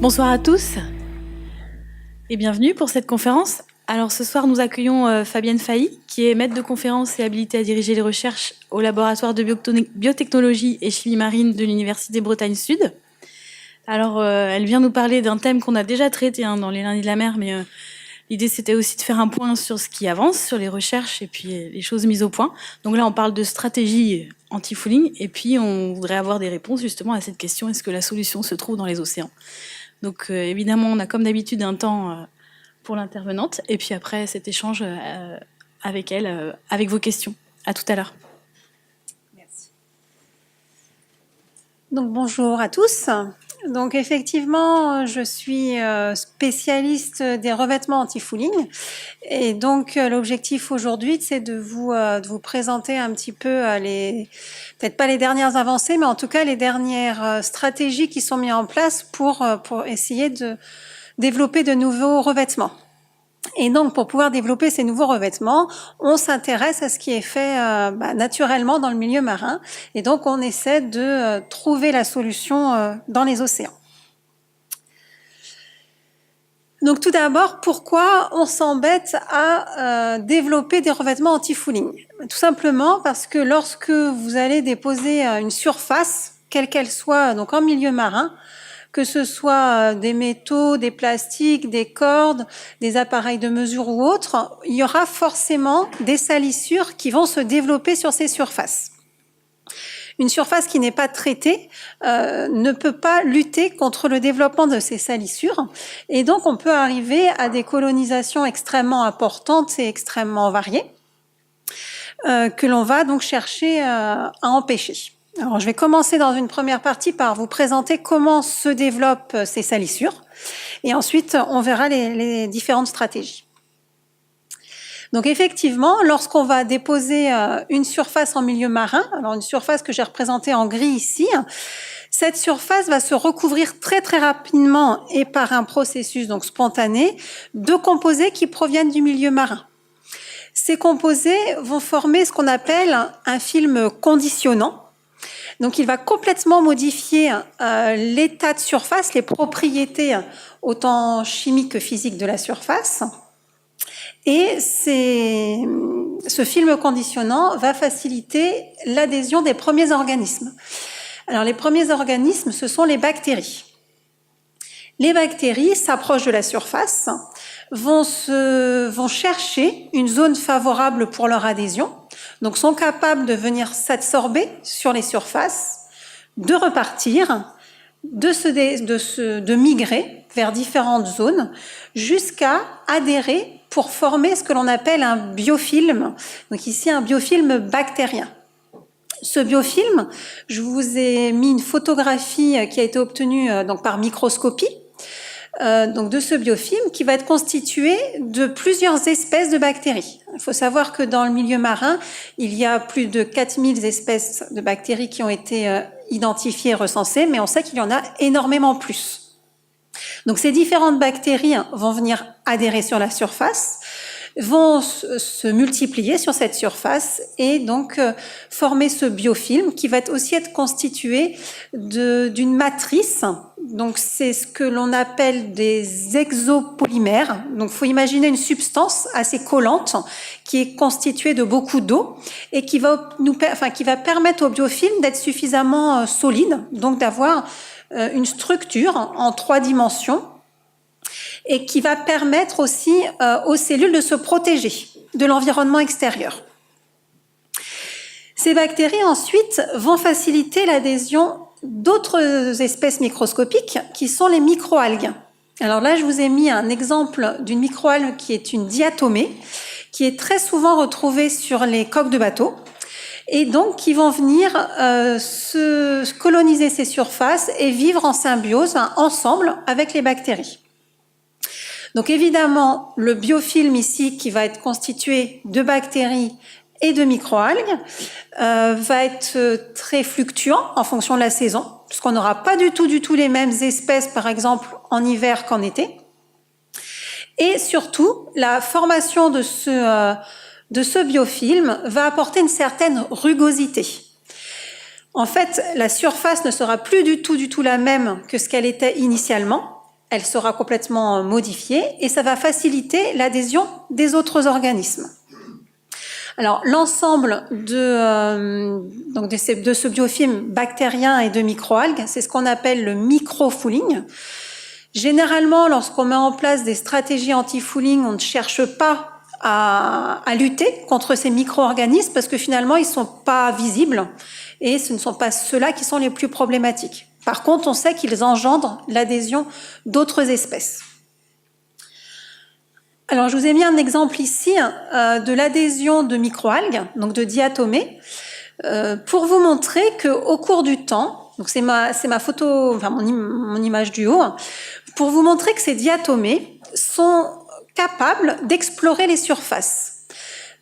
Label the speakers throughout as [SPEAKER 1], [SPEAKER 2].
[SPEAKER 1] Bonsoir à tous et bienvenue pour cette conférence. Alors ce soir, nous accueillons Fabienne Fahy, qui est maître de conférence et habilitée à diriger les recherches au laboratoire de biotechnologie et chimie marine de l'Université Bretagne Sud. Alors elle vient nous parler d'un thème qu'on a déjà traité dans les lundis de la mer, mais l'idée c'était aussi de faire un point sur ce qui avance, sur les recherches et puis les choses mises au point. Donc là, on parle de stratégie anti-fouling et puis on voudrait avoir des réponses justement à cette question, est-ce que la solution se trouve dans les océans ? Donc évidemment, on a comme d'habitude un temps pour l'intervenante et puis après cet échange avec elle, avec vos questions. À tout à l'heure.
[SPEAKER 2] Merci. Donc bonjour à tous. Donc effectivement, je suis spécialiste des revêtements anti-fouling et donc l'objectif aujourd'hui, c'est de vous présenter un petit peu peut-être pas les dernières avancées, mais en tout cas les dernières stratégies qui sont mises en place pour essayer de développer de nouveaux revêtements. Et donc, pour pouvoir développer ces nouveaux revêtements, on s'intéresse à ce qui est fait naturellement dans le milieu marin. Et donc, on essaie de trouver la solution dans les océans. Donc, tout d'abord, pourquoi on s'embête à développer des revêtements anti-fouling ? Tout simplement parce que lorsque vous allez déposer une surface, quelle qu'elle soit, donc en milieu marin, que ce soit des métaux, des plastiques, des cordes, des appareils de mesure ou autres, il y aura forcément des salissures qui vont se développer sur ces surfaces. Une surface qui n'est pas traitée ne peut pas lutter contre le développement de ces salissures et donc on peut arriver à des colonisations extrêmement importantes et extrêmement variées que l'on va donc chercher à empêcher. Alors, je vais commencer dans une première partie par vous présenter comment se développent ces salissures et ensuite on verra les différentes stratégies. Donc effectivement, lorsqu'on va déposer une surface en milieu marin, alors une surface que j'ai représentée en gris ici, cette surface va se recouvrir très très rapidement et par un processus donc spontané de composés qui proviennent du milieu marin. Ces composés vont former ce qu'on appelle un film conditionnant. Donc, il va complètement modifier l'état de surface, les propriétés autant chimiques que physiques de la surface. Et ce film conditionnant va faciliter l'adhésion des premiers organismes. Alors, les premiers organismes, ce sont les bactéries. Les bactéries s'approchent de la surface, vont chercher une zone favorable pour leur adhésion, donc sont capables de venir s'absorber sur les surfaces, de repartir, de migrer vers différentes zones, jusqu'à adhérer pour former ce que l'on appelle un biofilm, donc ici un biofilm bactérien. Ce biofilm, je vous ai mis une photographie qui a été obtenue donc par microscopie, donc de ce biofilm qui va être constitué de plusieurs espèces de bactéries. Il faut savoir que dans le milieu marin, il y a plus de 4000 espèces de bactéries qui ont été identifiées et recensées, mais on sait qu'il y en a énormément plus. Donc ces différentes bactéries vont venir adhérer sur la surface, vont se multiplier sur cette surface et donc former ce biofilm qui va aussi être constitué d'une matrice. Donc c'est ce que l'on appelle des exopolymères. Donc il faut imaginer une substance assez collante qui est constituée de beaucoup d'eau et qui va permettre au biofilm d'être suffisamment solide, donc d'avoir une structure en 3 dimensions et qui va permettre aussi aux cellules de se protéger de l'environnement extérieur. Ces bactéries ensuite vont faciliter l'adhésion d'autres espèces microscopiques qui sont les microalgues. Alors là, je vous ai mis un exemple d'une microalgue qui est une diatomée, qui est très souvent retrouvée sur les coques de bateaux et donc qui vont venir se coloniser ces surfaces et vivre en symbiose ensemble avec les bactéries. Donc évidemment, le biofilm ici, qui va être constitué de bactéries et de microalgues, va être très fluctuant en fonction de la saison, puisqu'on n'aura pas du tout les mêmes espèces, par exemple, en hiver qu'en été. Et surtout, la formation de ce biofilm va apporter une certaine rugosité. En fait, la surface ne sera plus du tout la même que ce qu'elle était initialement. elle sera complètement modifiée et ça va faciliter l'adhésion des autres organismes. Alors, l'ensemble de ce biofilm bactérien et de microalgues, c'est ce qu'on appelle le microfouling. Généralement, lorsqu'on met en place des stratégies anti-fouling, on ne cherche pas à lutter contre ces micro-organismes parce que finalement, ils ne sont pas visibles et ce ne sont pas ceux-là qui sont les plus problématiques. Par contre, on sait qu'ils engendrent l'adhésion d'autres espèces. Alors, je vous ai mis un exemple ici de l'adhésion de microalgues, donc de diatomées, pour vous montrer qu'au cours du temps, donc c'est ma photo, enfin mon image du haut, pour vous montrer que ces diatomées sont capables d'explorer les surfaces.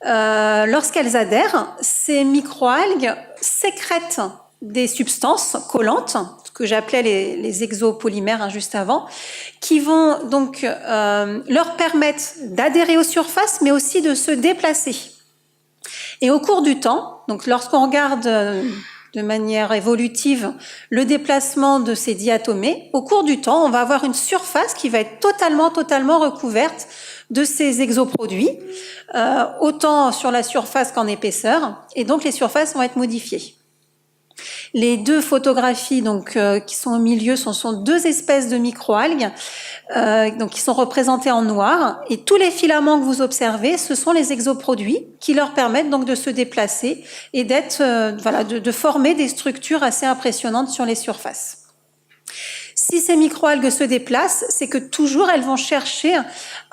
[SPEAKER 2] Lorsqu'elles adhèrent, ces microalgues sécrètent des substances collantes, ce que j'appelais les exopolymères juste avant, qui vont donc leur permettre d'adhérer aux surfaces, mais aussi de se déplacer. Et au cours du temps, donc lorsqu'on regarde de manière évolutive le déplacement de ces diatomées, au cours du temps, on va avoir une surface qui va être totalement recouverte de ces exoproduits, autant sur la surface qu'en épaisseur, et donc les surfaces vont être modifiées. Les deux photographies donc qui sont au milieu sont deux espèces de microalgues donc qui sont représentées en noir, et tous les filaments que vous observez, ce sont les exoproduits qui leur permettent donc de se déplacer et d'être de former des structures assez impressionnantes sur les surfaces. Si ces microalgues se déplacent, c'est que toujours elles vont chercher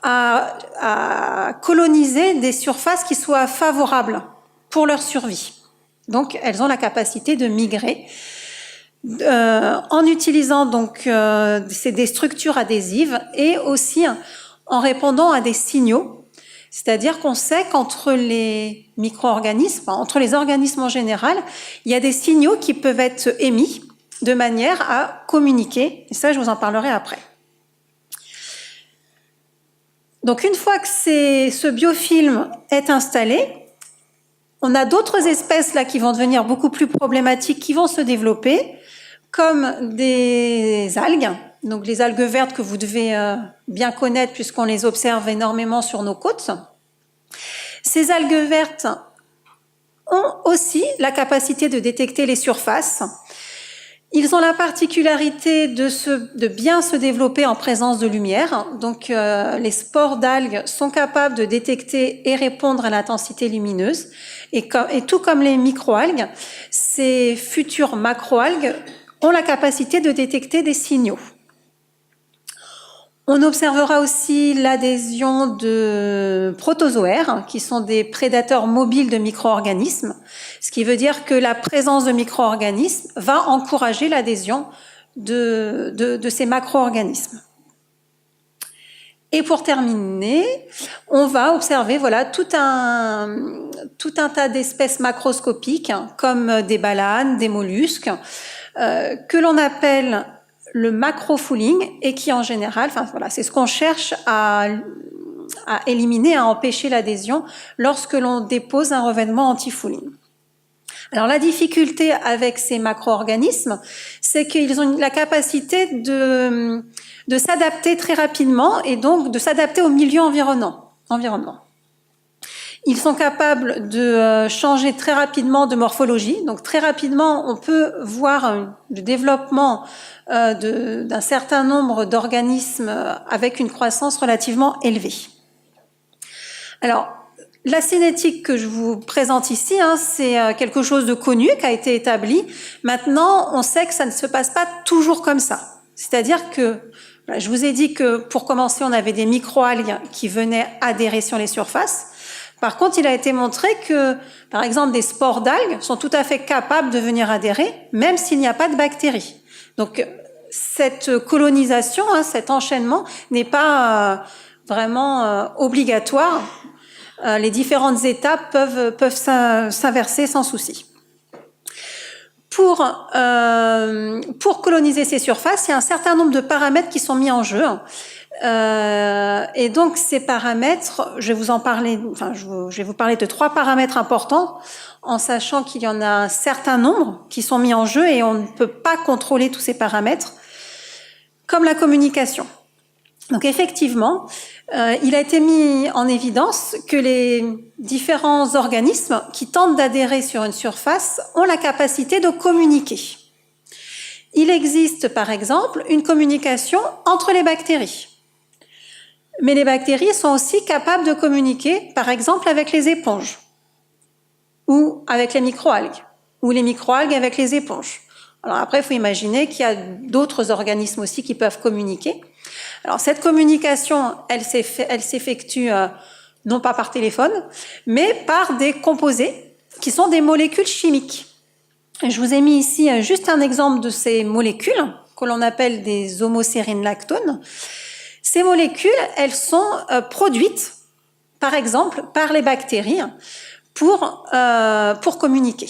[SPEAKER 2] à coloniser des surfaces qui soient favorables pour leur survie. Donc, elles ont la capacité de migrer en utilisant donc des structures adhésives et aussi en répondant à des signaux. C'est-à-dire qu'on sait qu'entre les micro-organismes, entre les organismes en général, il y a des signaux qui peuvent être émis de manière à communiquer. Et ça, je vous en parlerai après. Donc, une fois que ce biofilm est installé, on a d'autres espèces là qui vont devenir beaucoup plus problématiques, qui vont se développer, comme des algues. Donc les algues vertes que vous devez bien connaître puisqu'on les observe énormément sur nos côtes. Ces algues vertes ont aussi la capacité de détecter les surfaces. Ils ont la particularité de bien se développer en présence de lumière. Donc les spores d'algues sont capables de détecter et répondre à l'intensité lumineuse. Et tout comme les microalgues, ces futures macroalgues ont la capacité de détecter des signaux. On observera aussi l'adhésion de protozoaires, qui sont des prédateurs mobiles de micro-organismes, ce qui veut dire que la présence de micro-organismes va encourager l'adhésion de ces macro-organismes. Et pour terminer, on va observer tout un tas d'espèces macroscopiques, comme des balanes, des mollusques, que l'on appelle le macrofouling et qui en général, c'est ce qu'on cherche à éliminer, à empêcher l'adhésion lorsque l'on dépose un revêtement anti-fouling. Alors la difficulté avec ces macro-organismes, c'est qu'ils ont la capacité de s'adapter très rapidement et donc de s'adapter au milieu environnement. Ils sont capables de changer très rapidement de morphologie. Donc très rapidement, on peut voir le développement d'un certain nombre d'organismes avec une croissance relativement élevée. Alors, la cinétique que je vous présente ici, c'est quelque chose de connu, qui a été établi. Maintenant, on sait que ça ne se passe pas toujours comme ça. C'est-à-dire que, je vous ai dit que pour commencer, on avait des microalgues qui venaient adhérer sur les surfaces. Par contre, il a été montré que, par exemple, des spores d'algues sont tout à fait capables de venir adhérer, même s'il n'y a pas de bactéries. Donc, cette colonisation, cet enchaînement n'est pas vraiment obligatoire. Les différentes étapes peuvent s'inverser sans souci. Pour coloniser ces surfaces, il y a un certain nombre de paramètres qui sont mis en jeu. Et donc ces paramètres, je vais vous parler de 3 paramètres importants, en sachant qu'il y en a un certain nombre qui sont mis en jeu et on ne peut pas contrôler tous ces paramètres, comme la communication. Donc effectivement, il a été mis en évidence que les différents organismes qui tentent d'adhérer sur une surface ont la capacité de communiquer. Il existe par exemple une communication entre les bactéries. Mais les bactéries sont aussi capables de communiquer par exemple avec les éponges ou avec les microalgues ou les microalgues avec les éponges. Alors après, il faut imaginer qu'il y a d'autres organismes aussi qui peuvent communiquer. Alors cette communication, elle s'effectue non pas par téléphone, mais par des composés qui sont des molécules chimiques. Et je vous ai mis ici juste un exemple de ces molécules que l'on appelle des homocérines lactones. Ces molécules, elles sont produites, par exemple, par les bactéries pour communiquer.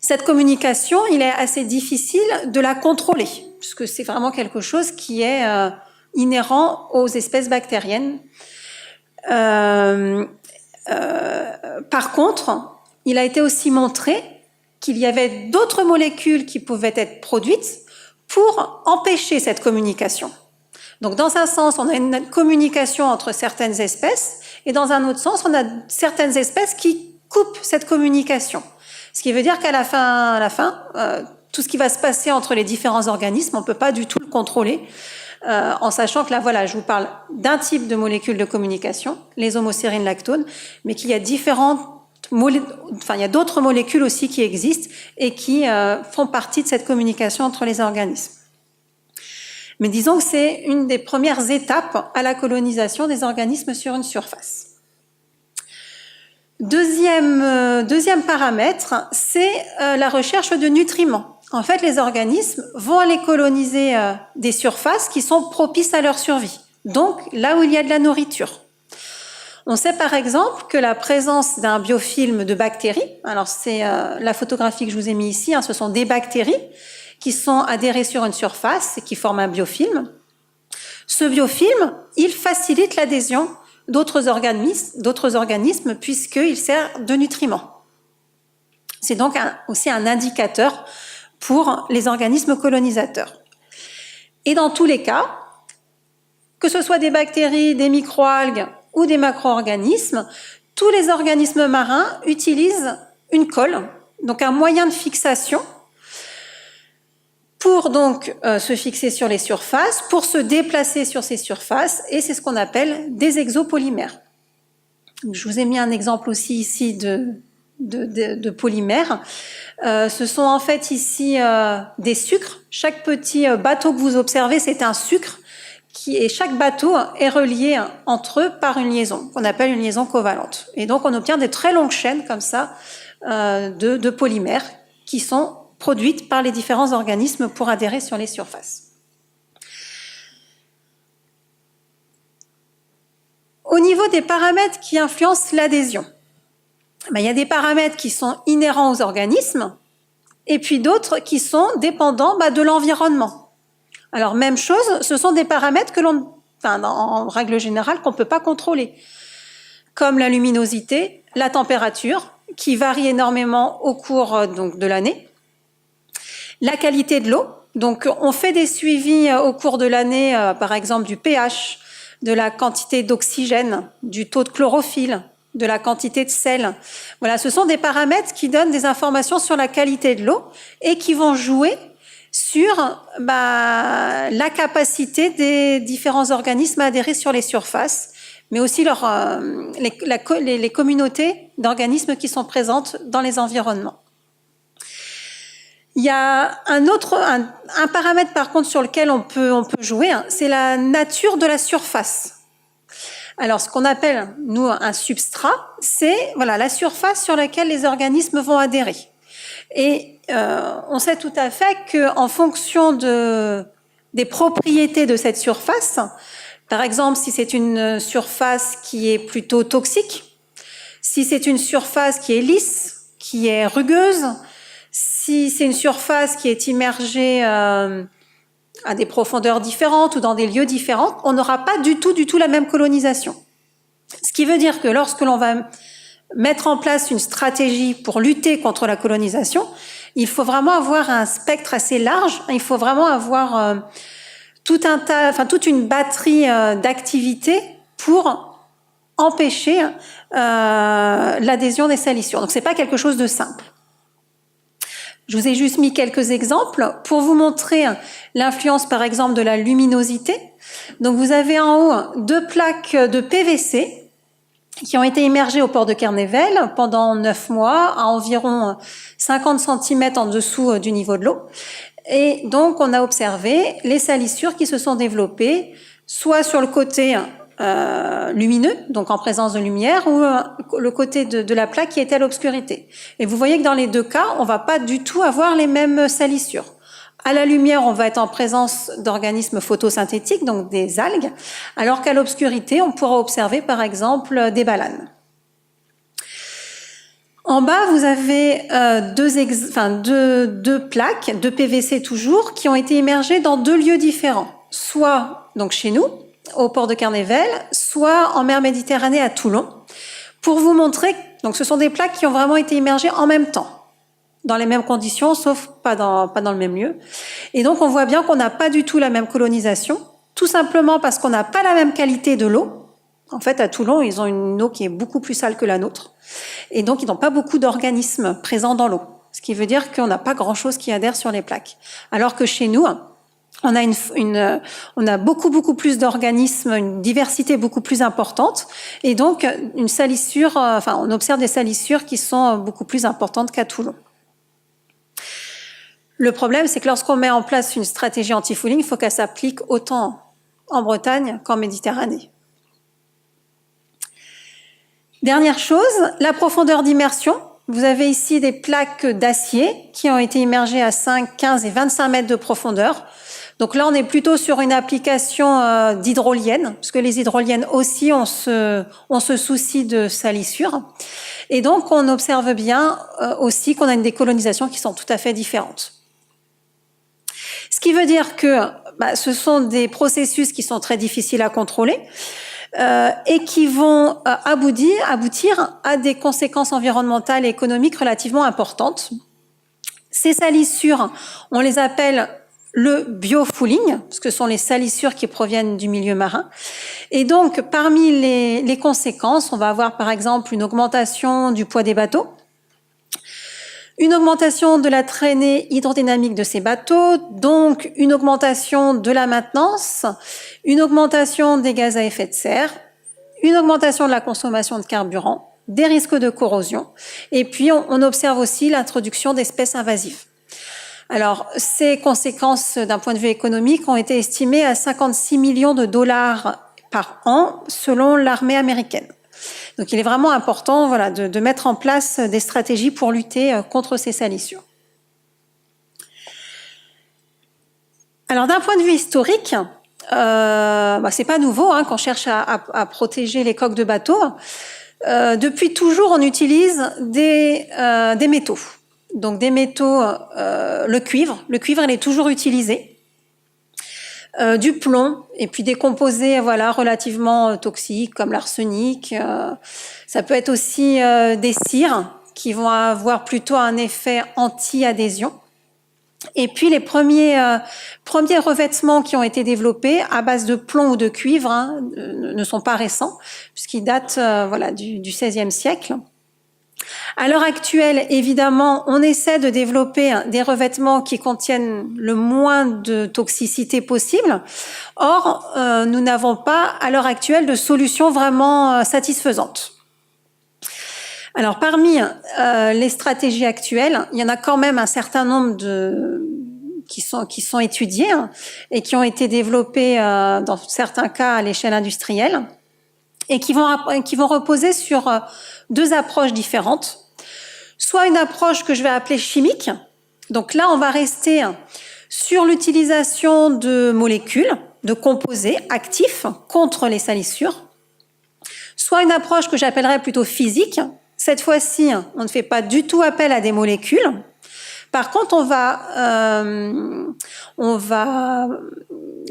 [SPEAKER 2] Cette communication, il est assez difficile de la contrôler, puisque c'est vraiment quelque chose qui est inhérent aux espèces bactériennes. Par contre, il a été aussi montré qu'il y avait d'autres molécules qui pouvaient être produites pour empêcher cette communication. Donc, dans un sens, on a une communication entre certaines espèces, et dans un autre sens, on a certaines espèces qui coupent cette communication. Ce qui veut dire qu'à la fin, tout ce qui va se passer entre les différents organismes, on ne peut pas du tout le contrôler, en sachant que là, voilà, je vous parle d'un type de molécules de communication, les homocérines lactones, mais qu'il y a il y a d'autres molécules aussi qui existent et qui font partie de cette communication entre les organismes. Mais disons que c'est une des premières étapes à la colonisation des organismes sur une surface. Deuxième paramètre, c'est la recherche de nutriments. En fait, les organismes vont aller coloniser des surfaces qui sont propices à leur survie, donc là où il y a de la nourriture. On sait par exemple que la présence d'un biofilm de bactéries, alors c'est la photographie que je vous ai mis ici, ce sont des bactéries qui sont adhérées sur une surface et qui forment un biofilm. Ce biofilm, il facilite l'adhésion d'autres organismes puisqu'il sert de nutriments. C'est donc aussi un indicateur pour les organismes colonisateurs. Et dans tous les cas, que ce soit des bactéries, des microalgues ou des macro-organismes, tous les organismes marins utilisent une colle, donc un moyen de fixation, pour donc se fixer sur les surfaces, pour se déplacer sur ces surfaces, et c'est ce qu'on appelle des exopolymères. Je vous ai mis un exemple aussi ici de polymères. Ce sont en fait ici des sucres. Chaque petit bateau que vous observez, c'est un sucre, et chaque bateau est relié entre eux par une liaison, qu'on appelle une liaison covalente. Et donc on obtient des très longues chaînes comme ça de polymères qui sont produites par les différents organismes pour adhérer sur les surfaces. Au niveau des paramètres qui influencent l'adhésion, il y a des paramètres qui sont inhérents aux organismes et puis d'autres qui sont dépendants de l'environnement. Alors même chose, ce sont des paramètres que en règle générale, qu'on ne peut pas contrôler, comme la luminosité, la température, qui varie énormément au cours de l'année, la qualité de l'eau. Donc, on fait des suivis au cours de l'année, par exemple du pH, de la quantité d'oxygène, du taux de chlorophylle, de la quantité de sel. Voilà, ce sont des paramètres qui donnent des informations sur la qualité de l'eau et qui vont jouer sur la capacité des différents organismes à adhérer sur les surfaces, mais aussi les communautés d'organismes qui sont présentes dans les environnements. Il y a un paramètre par contre sur lequel on peut jouer, c'est la nature de la surface. Alors ce qu'on appelle nous un substrat, c'est la surface sur laquelle les organismes vont adhérer. Et on sait tout à fait qu'en fonction des propriétés de cette surface, par exemple si c'est une surface qui est plutôt toxique, si c'est une surface qui est lisse, qui est rugueuse, si c'est une surface qui est immergée à des profondeurs différentes ou dans des lieux différents, on n'aura pas du tout la même colonisation. Ce qui veut dire que lorsque l'on va mettre en place une stratégie pour lutter contre la colonisation, il faut vraiment avoir un spectre assez large, il faut vraiment avoir toute une batterie d'activités pour empêcher l'adhésion des salissures. Donc c'est pas quelque chose de simple. Je vous ai juste mis quelques exemples pour vous montrer l'influence par exemple de la luminosité. Donc vous avez en haut 2 plaques de PVC qui ont été immergées au port de Kernevel pendant 9 mois à environ 50 cm en dessous du niveau de l'eau. Et donc on a observé les salissures qui se sont développées soit sur le côté lumineux, donc en présence de lumière, ou le côté de la plaque qui était à l'obscurité. Et vous voyez que dans les 2 cas, on va pas du tout avoir les mêmes salissures. À la lumière, on va être en présence d'organismes photosynthétiques, donc des algues, alors qu'à l'obscurité, on pourra observer par exemple des balanes. En bas, vous avez deux plaques, de PVC toujours, qui ont été immergées dans 2 lieux différents, soit donc chez nous, au port de Kernevel, soit en mer Méditerranée à Toulon, pour vous montrer, donc ce sont des plaques qui ont vraiment été immergées en même temps, dans les mêmes conditions, sauf pas dans le même lieu. Et donc on voit bien qu'on n'a pas du tout la même colonisation, tout simplement parce qu'on n'a pas la même qualité de l'eau. En fait, à Toulon, ils ont une eau qui est beaucoup plus sale que la nôtre. Et donc, ils n'ont pas beaucoup d'organismes présents dans l'eau. Ce qui veut dire qu'on n'a pas grand-chose qui adhère sur les plaques. Alors que chez nous, on a beaucoup plus d'organismes, une diversité beaucoup plus importante, et donc une salissure, on observe des salissures qui sont beaucoup plus importantes qu'à Toulon. Le problème, c'est que lorsqu'on met en place une stratégie anti-fouling, il faut qu'elle s'applique autant en Bretagne qu'en Méditerranée. Dernière chose, la profondeur d'immersion. Vous avez ici des plaques d'acier qui ont été immergées à 5, 15 et 25 mètres de profondeur. Donc là, on est plutôt sur une application d'hydroliennes, parce que les hydroliennes aussi, on se soucie de salissures. Et donc, on observe bien aussi qu'on a une décolonisation qui sont tout à fait différentes. Ce qui veut dire que ce sont des processus qui sont très difficiles à contrôler et qui vont aboutir à des conséquences environnementales et économiques relativement importantes. Ces salissures, on les appelle le biofouling, parce que ce sont les salissures qui proviennent du milieu marin. Et donc, parmi les conséquences, on va avoir par exemple une augmentation du poids des bateaux, une augmentation de la traînée hydrodynamique de ces bateaux, donc une augmentation de la maintenance, une augmentation des gaz à effet de serre, une augmentation de la consommation de carburant, des risques de corrosion, et puis on observe aussi l'introduction d'espèces invasives. Alors, ces conséquences d'un point de vue économique ont été estimées à 56 millions de dollars par an selon l'armée américaine. Donc il est vraiment important de mettre en place des stratégies pour lutter contre ces salissures. Alors d'un point de vue historique, c'est pas nouveau qu'on cherche à protéger les coques de bateaux. Depuis toujours, on utilise des métaux. Donc des métaux, le cuivre il est toujours utilisé. Du plomb et puis des composés relativement toxiques comme l'arsenic. Ça peut être aussi des cires qui vont avoir plutôt un effet anti-adhésion. Et puis les premiers revêtements qui ont été développés à base de plomb ou de cuivre ne sont pas récents puisqu'ils datent du XVIe siècle. À l'heure actuelle, évidemment, on essaie de développer des revêtements qui contiennent le moins de toxicité possible. Or, nous n'avons pas, à l'heure actuelle, de solution vraiment satisfaisante. Alors, parmi les stratégies actuelles, il y en a quand même un certain nombre qui sont étudiées et qui ont été développées dans certains cas à l'échelle industrielle et qui vont reposer sur 2 approches différentes. Soit une approche que je vais appeler chimique. Donc là, on va rester sur l'utilisation de molécules, de composés actifs contre les salissures. Soit une approche que j'appellerais plutôt physique. Cette fois-ci, on ne fait pas du tout appel à des molécules. Par contre, on va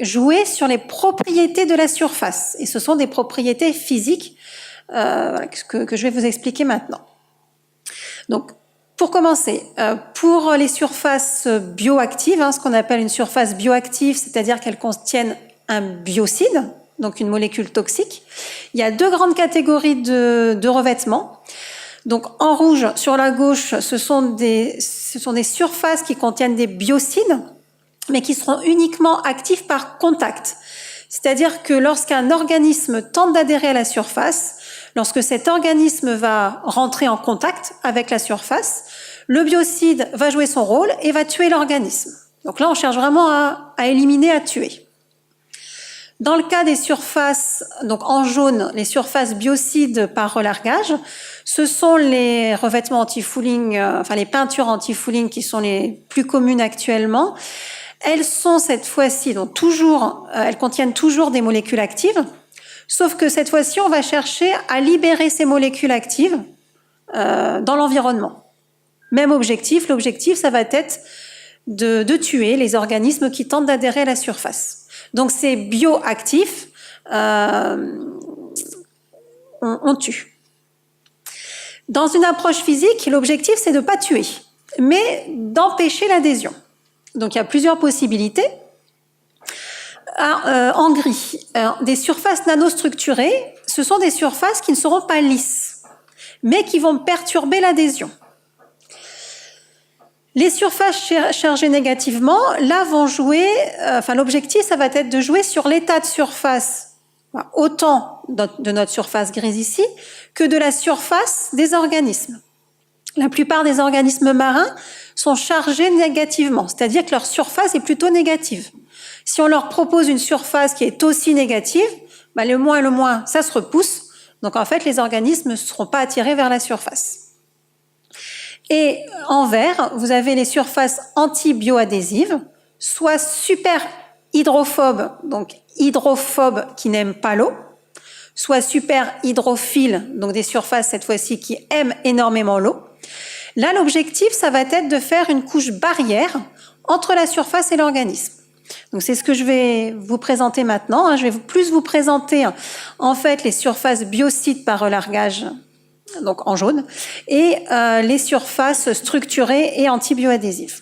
[SPEAKER 2] jouer sur les propriétés de la surface. Et ce sont des propriétés physiques que je vais vous expliquer maintenant. Donc, Pour commencer, pour les surfaces bioactives, ce qu'on appelle une surface bioactive, c'est-à-dire qu'elles contiennent un biocide, donc une molécule toxique, il y a deux grandes catégories de revêtements. Donc en rouge, sur la gauche, ce sont des surfaces qui contiennent des biocides, mais qui seront uniquement actifs par contact. C'est-à-dire que lorsqu'un organisme tente d'adhérer à la surface, lorsque cet organisme va rentrer en contact avec la surface, le biocide va jouer son rôle et va tuer l'organisme. Donc là, on cherche vraiment à éliminer, à tuer. Dans le cas des surfaces, donc en jaune, les surfaces biocides par relargage, ce sont les revêtements anti-fouling, les peintures anti-fouling qui sont les plus communes actuellement. Elles sont cette fois-ci, donc elles contiennent toujours des molécules actives, sauf que cette fois-ci, on va chercher à libérer ces molécules actives dans l'environnement. Même objectif, l'objectif, ça va être de tuer les organismes qui tentent d'adhérer à la surface. Donc c'est bioactif, on tue. Dans une approche physique, l'objectif, c'est de ne pas tuer, mais d'empêcher l'adhésion. Donc il y a plusieurs possibilités. En gris, des surfaces nanostructurées, ce sont des surfaces qui ne seront pas lisses, mais qui vont perturber l'adhésion. Les surfaces chargées négativement, là, vont jouer, l'objectif, ça va être de jouer sur l'état de surface, autant de notre surface grise ici, que de la surface des organismes. La plupart des organismes marins sont chargés négativement, c'est-à-dire que leur surface est plutôt négative. Si on leur propose une surface qui est aussi négative, le moins, ça se repousse. Donc en fait, les organismes ne seront pas attirés vers la surface. Et en vert, vous avez les surfaces anti-bioadhésives, soit super hydrophobes, donc hydrophobes qui n'aiment pas l'eau, soit super hydrophiles, donc des surfaces cette fois-ci qui aiment énormément l'eau. Là, l'objectif, ça va être de faire une couche barrière entre la surface et l'organisme. Donc c'est ce que je vais vous présenter maintenant. Je vais plus vous présenter en fait les surfaces biocides par relargage, donc en jaune, et les surfaces structurées et antibioadhésives.